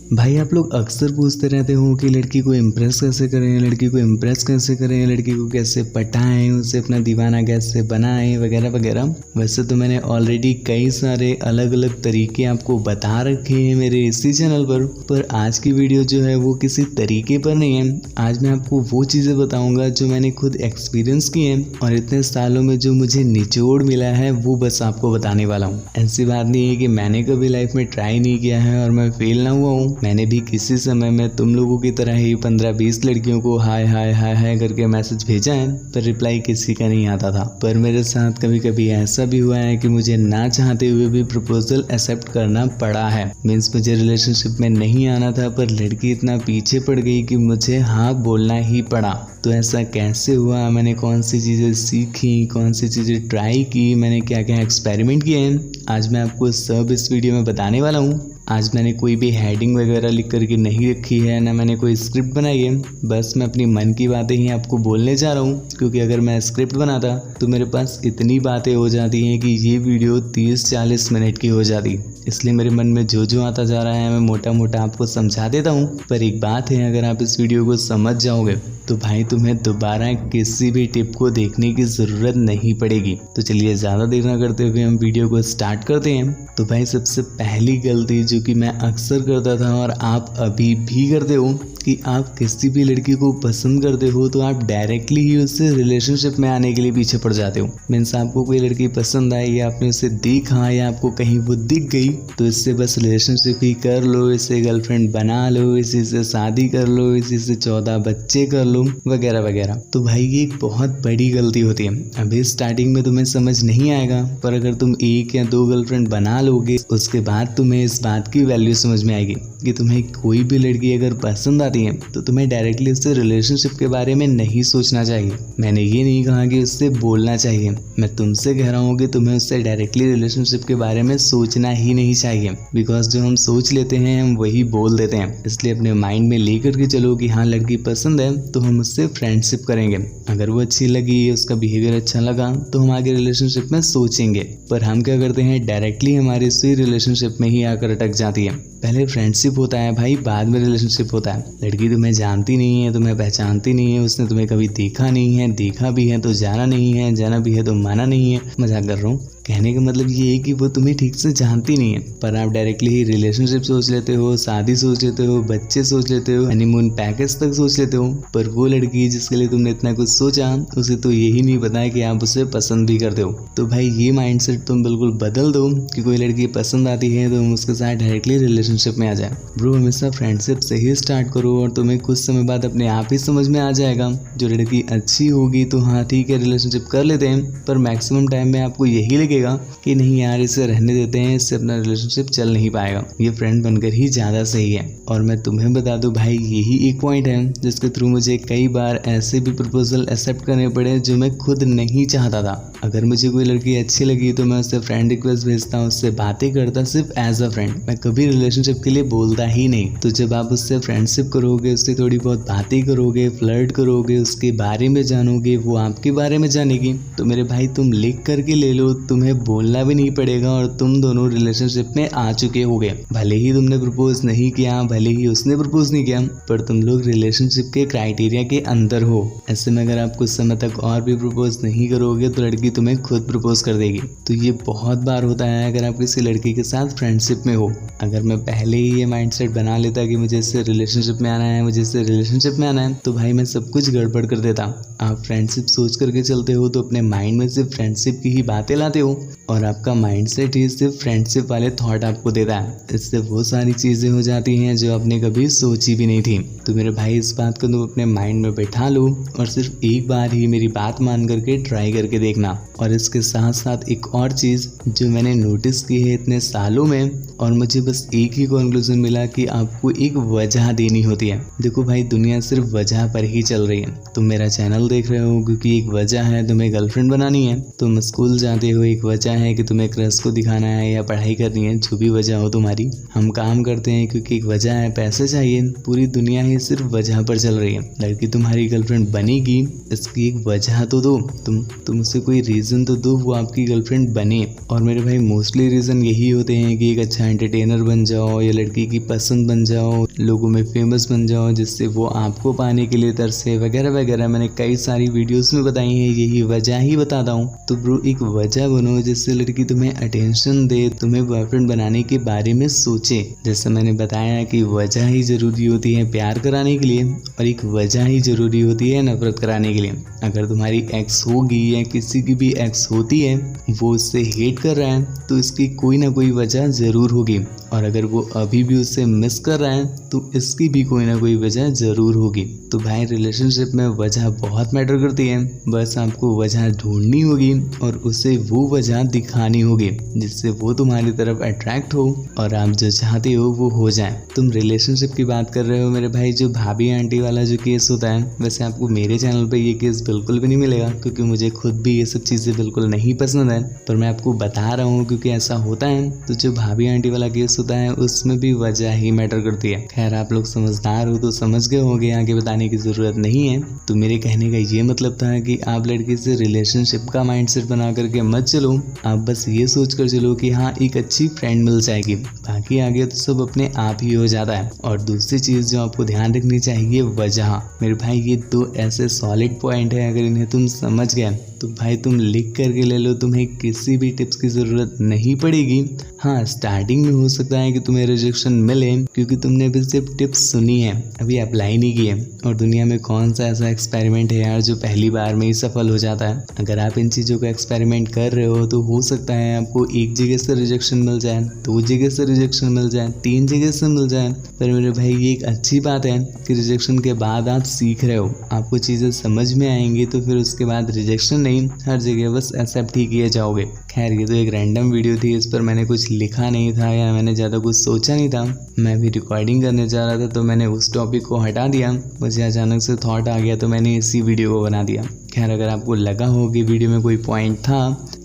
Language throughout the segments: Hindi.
भाई आप लोग अक्सर पूछते रहते हो कि लड़की को इम्प्रेस कैसे करें, लड़की को इम्प्रेस कैसे करें, लड़की को कैसे पटाएं, उसे अपना दीवाना कैसे बनाएं वगैरह वगैरह। वैसे तो मैंने ऑलरेडी कई सारे अलग अलग तरीके आपको बता रखे हैं मेरे इसी चैनल पर आज की वीडियो जो है वो किसी तरीके पर नहीं है। आज मैं आपको वो चीज़ें बताऊंगा जो मैंने खुद एक्सपीरियंस की हैं और इतने सालों में जो मुझे निचोड़ मिला है वो बस आपको बताने वाला हूँ। ऐसी बात नहीं है कि मैंने कभी लाइफ में ट्राई नहीं किया है और मैं फेल ना हुआ हूँ। मैंने भी किसी समय में तुम लोगों की तरह ही 15-20 लड़कियों को हाय हाय हाय हाय करके मैसेज भेजा है, पर रिप्लाई किसी का नहीं आता था। पर मेरे साथ कभी कभी ऐसा भी हुआ है कि मुझे ना चाहते हुए भी प्रपोजल एक्सेप्ट करना पड़ा है। मीन्स मुझे रिलेशनशिप में नहीं आना था पर लड़की इतना पीछे पड़ गई कि मुझे हाँ बोलना ही पड़ा। तो ऐसा कैसे हुआ, मैंने कौन सी चीज़ें सीखी, कौन सी चीज़ें ट्राई की, मैंने क्या क्या एक्सपेरिमेंट किए हैं, आज मैं आपको सब इस वीडियो में बताने वाला हूँ। आज मैंने कोई भी हेडिंग वगैरह लिख करके नहीं रखी है, ना मैंने कोई स्क्रिप्ट बनाई है, बस मैं अपनी मन की बातें ही आपको बोलने जा रहा हूँ। क्योंकि अगर मैं स्क्रिप्ट बनाता तो मेरे पास इतनी बातें हो जाती हैं कि ये वीडियो 30-40 मिनट की हो जाती। इसलिए मेरे मन में जो आता जा रहा है मैं मोटा मोटा आपको समझा देता हूँ। पर एक बात है, अगर आप इस वीडियो को समझ जाओगे तो भाई तुम्हें दोबारा किसी भी टिप को देखने की ज़रूरत नहीं पड़ेगी। तो चलिए ज़्यादा देर ना करते हुए हम वीडियो को स्टार्ट करते हैं। तो भाई सबसे पहली गलती जो कि मैं अक्सर करता था और आप अभी भी करते हो कि आप किसी भी लड़की को पसंद करते हो तो आप डायरेक्टली ही उससे रिलेशनशिप में आने के लिए पीछे पड़ जाते हो। मीन्स आपको कोई लड़की पसंद आई या आपने उसे देखा या आपको कहीं वो दिख गई तो इससे बस रिलेशनशिप ही कर लो, इससे गर्लफ्रेंड बना लो, इसी से शादी कर लो, इसी से 14 बच्चे कर लो वगैरह वगैरह। तो भाई ये एक बहुत बड़ी गलती होती है। अभी स्टार्टिंग में तुम्हें समझ नहीं आएगा, पर अगर तुम 1 या 2 गर्लफ्रेंड बना लोगे उसके बाद तुम्हें इस बात की वैल्यू समझ में आएगी कि तुम्हें कोई भी लड़की अगर पसंद आती है तो तुम्हें डायरेक्टली उससे रिलेशनशिप के बारे में नहीं सोचना चाहिए। मैंने ये नहीं कहा कि उससे बोलना चाहिए, मैं तुमसे कह रहा हूँ कि तुम्हें उससे डायरेक्टली रिलेशनशिप के बारे में सोचना ही नहीं चाहिए। बिकॉज जो हम सोच लेते हैं हम वही बोल देते हैं। इसलिए अपने माइंड में लेकर के चलो कि हाँ लड़की पसंद है तो हम उससे फ्रेंडशिप करेंगे, अगर वो अच्छी लगी, उसका बिहेवियर अच्छा लगा तो हम आगे रिलेशनशिप में सोचेंगे। पर हम क्या करते हैं, डायरेक्टली हमारी उसी रिलेशनशिप में ही आकर अटक जाती है। पहले फ्रेंडशिप होता है भाई, बाद में रिलेशनशिप होता है। लड़की तुम्हें जानती नहीं है, तुम्हें पहचानती नहीं है, उसने तुम्हें कभी देखा नहीं है, देखा भी है तो जाना नहीं है, जाना भी है तो माना नहीं है। मजाक कर रहा हूँ, कहने का मतलब ये है कि वो तुम्हें ठीक से जानती नहीं है, पर आप डायरेक्टली ही रिलेशनशिप सोच लेते हो, शादी सोच लेते हो, बच्चे सोच लेते हो, हनीमून पैकेज तक सोच लेते हो। पर वो लड़की जिसके लिए तुमने इतना कुछ सोचा उसे तो यही नहीं पता है कि आप उसे पसंद भी करते हो। तो भाई ये माइंडसेट तुम बिल्कुल बदल दो कि कोई लड़की पसंद आती है तो हम उसके साथ डायरेक्टली रिलेशनशिप में आ जाए। ब्रो हमेशा फ्रेंडशिप से ही स्टार्ट करो और तुम्हें कुछ समय बाद अपने आप ही समझ में आ जाएगा। जो लड़की अच्छी होगी तो हाँ ठीक है रिलेशनशिप कर लेते हैं, पर मैक्सिमम टाइम में आपको यही लगेगा कि नहीं यार इसे रहने देते हैं, इससे अपना रिलेशनशिप चल नहीं पाएगा, ये फ्रेंड बनकर ही ज़्यादा सही है। और मैं तुम्हें बता दूं भाई यही एक पॉइंट है जिसके थ्रू मुझे कई बार ऐसे भी प्रपोजल एक्सेप्ट करने पड़े जो मैं खुद नहीं चाहता था। अगर मुझे कोई लड़की अच्छी लगी तो मैं उससे फ्रेंड रिक्वेस्ट भेजता, उससे बातें करता सिर्फ एज अ फ्रेंड, मैं कभी रिलेशनशिप के लिए बोलता ही नहीं। तो जब आप उससे फ्रेंडशिप करोगे, उससे थोड़ी बहुत बातें करोगे, फ्लर्ट करोगे, उसके बारे में जानोगे, वो आपके बारे में जानेगी, तो मेरे भाई तुम लिख करके ले लो, तुम्हें बोलना भी नहीं पड़ेगा और तुम दोनों रिलेशनशिप में आ चुके होगे। भले ही तुमने प्रपोज नहीं किया, भले ही उसने प्रपोज नहीं किया, पर तुम लोग रिलेशनशिप के क्राइटेरिया के अंदर हो। ऐसे में अगर आप कुछ समय तक और भी प्रपोज नहीं करोगे तो लड़की तुम्हें खुद प्रपोज कर देगी। तो ये बहुत बार होता है अगर आप किसी लड़की के साथ फ्रेंडशिप में हो। अगर मैं पहले ही ये माइंडसेट बना लेता कि मुझे इससे रिलेशनशिप में आना है, मुझे इससे रिलेशनशिप में आना है, तो भाई मैं सब कुछ गड़बड़ कर देता। आप फ्रेंडशिप सोच करके चलते हो तो अपने माइंड में सिर्फ फ्रेंडशिप की ही बातें लाते हो और आपका माइंडसेट ही सिर्फ फ्रेंडशिप वाले थॉट आपको देता है। इससे वो सारी चीज़ें हो जाती हैं जो आपने कभी सोची भी नहीं थी। तो मेरे भाई इस बात को तुम अपने माइंड में बैठा लो और सिर्फ एक बार ही मेरी बात मान करके ट्राई करके देखना। और इसके साथ साथ एक और चीज़ जो मैंने नोटिस की है इतने सालों में और मुझे बस एक ही कंक्लूजन मिला कि आपको एक वजह देनी होती है। देखो भाई दुनिया सिर्फ वजह पर ही चल रही है। तुम मेरा चैनल देख रहे हो क्योंकि एक वजह है तुम्हें गर्लफ्रेंड बनानी है, तुम स्कूल जाते हो एक वजह है कि तुम्हें क्रश को दिखाना है या पढ़ाई करनी है, जो भी वजह हो तुम्हारी। हम काम करते हैं क्योंकि एक वजह है, पैसे चाहिए। पूरी दुनिया ही सिर्फ वजह पर चल रही है। लड़की तुम्हारी गर्लफ्रेंड बनेगी इसकी एक वजह तो दो, तुम उससे कोई रीजन रीज़न तो दो वो आपकी गर्लफ्रेंड बने। और मेरे भाई मोस्टली रीज़न यही होते हैं कि एक अच्छा एंटरटेनर बन जाओ या लड़की की पसंद बन जाओ, लोगों में फेमस बन जाओ, जिससे वो आपको पाने के लिए तरसे वगैरह वगैरह। मैंने कई सारी वीडियोस में बताई है, यही वजह ही बताता हूँ। तो ब्रो एक वजह बनो जिससे लड़की तुम्हें अटेंशन दे, तुम्हें बॉयफ्रेंड बनाने के बारे में सोचे। जैसे मैंने बताया कि वजह ही ज़रूरी होती है प्यार कराने के लिए, और एक वजह ही ज़रूरी होती है नफरत कराने के लिए। अगर तुम्हारी एक्स होगी या किसी की भी एक्स होती है, वो उससे हेट कर रहा है तो इसकी कोई ना कोई वजह ज़रूर होगी। और अगर वो अभी भी उससे मिस कर रहा है तो इसकी भी कोई ना कोई वजह ज़रूर होगी। तो भाई रिलेशनशिप में वजह बहुत मैटर करती है। बस आपको वजह ढूंढनी होगी और उसे वो वजह दिखानी होगी जिससे वो तुम्हारी तरफ अट्रैक्ट हो और आप जो चाहते हो वो हो जाए। तुम रिलेशनशिप की बात कर रहे हो मेरे भाई, जो भाभी आंटी वाला जो केस होता है, वैसे आपको मेरे चैनल पर ये केस बिल्कुल भी नहीं मिलेगा क्योंकि मुझे खुद भी ये सब चीज़ें बिल्कुल नहीं पसंद है। पर मैं आपको बता रहा हूँ क्योंकि ऐसा होता है। तो जो भाभी आंटी वाला केस होता है उसमें भी वजह ही मैटर करती है। खैर आप लोग समझदार हो तो समझ गए होंगे, आगे बताने की ज़रूरत नहीं है। तो मेरे कहने का ये मतलब था कि आप लड़के से रिलेशनशिप का माइंडसेट बना करके मत चलो। आप बस ये सोच कर चलो कि हाँ एक अच्छी फ्रेंड मिल जाएगी, बाकी आगे तो सब अपने आप ही हो जाता है। और दूसरी चीज़ जो आपको ध्यान रखनी चाहिए, वजह। मेरे भाई ये दो ऐसे सॉलिड पॉइंट है, अगर इन्हें तुम समझ गए तो भाई तुम लिख करके ले लो, तुम्हें किसी भी टिप्स की ज़रूरत नहीं पड़ेगी। हाँ स्टार्टिंग में हो सकता है कि तुम्हें रिजेक्शन मिले क्योंकि तुमने अभी सिर्फ टिप्स सुनी है, अभी अप्लाई नहीं किए। और दुनिया में कौन सा ऐसा एक्सपेरिमेंट है यार जो पहली बार में ही सफल हो जाता है। अगर आप इन चीज़ों का एक्सपेरिमेंट कर रहे हो तो हो सकता है आपको एक जगह से रिजेक्शन मिल जाए, 2 जगह से रिजेक्शन मिल जाए, 3 जगह से मिल जाए। पर मेरे भाई ये एक अच्छी बात है कि रिजेक्शन के बाद आप सीख रहे हो, आपको चीज़ें समझ में आएंगी, तो फिर उसके बाद रिजेक्शन नहीं, हर जगह बस एक्सेप्ट ही किए जाओगे। खैर ये तो एक रैंडम वीडियो थी, इस पर मैंने कुछ लिखा नहीं था या मैंने ज़्यादा कुछ सोचा नहीं था। मैं भी रिकॉर्डिंग करने जा रहा था तो मैंने उस टॉपिक को हटा दिया, मुझे अचानक से थॉट आ गया तो मैंने इसी वीडियो को बना दिया। खैर अगर आपको लगा हो कि वीडियो में कोई पॉइंट था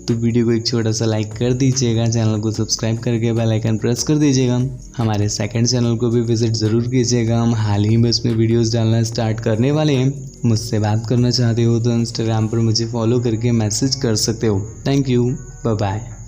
तो वीडियो को एक छोटा सा लाइक कर दीजिएगा, चैनल को सब्सक्राइब करके बेल आइकन प्रेस कर दीजिएगा। हमारे सेकंड चैनल को भी विजिट ज़रूर कीजिएगा, हम हाल ही में उसमें वीडियोस डालना स्टार्ट करने वाले हैं। मुझसे बात करना चाहते हो तो इंस्टाग्राम पर मुझे फॉलो करके मैसेज कर सकते हो। Thank you, bye bye.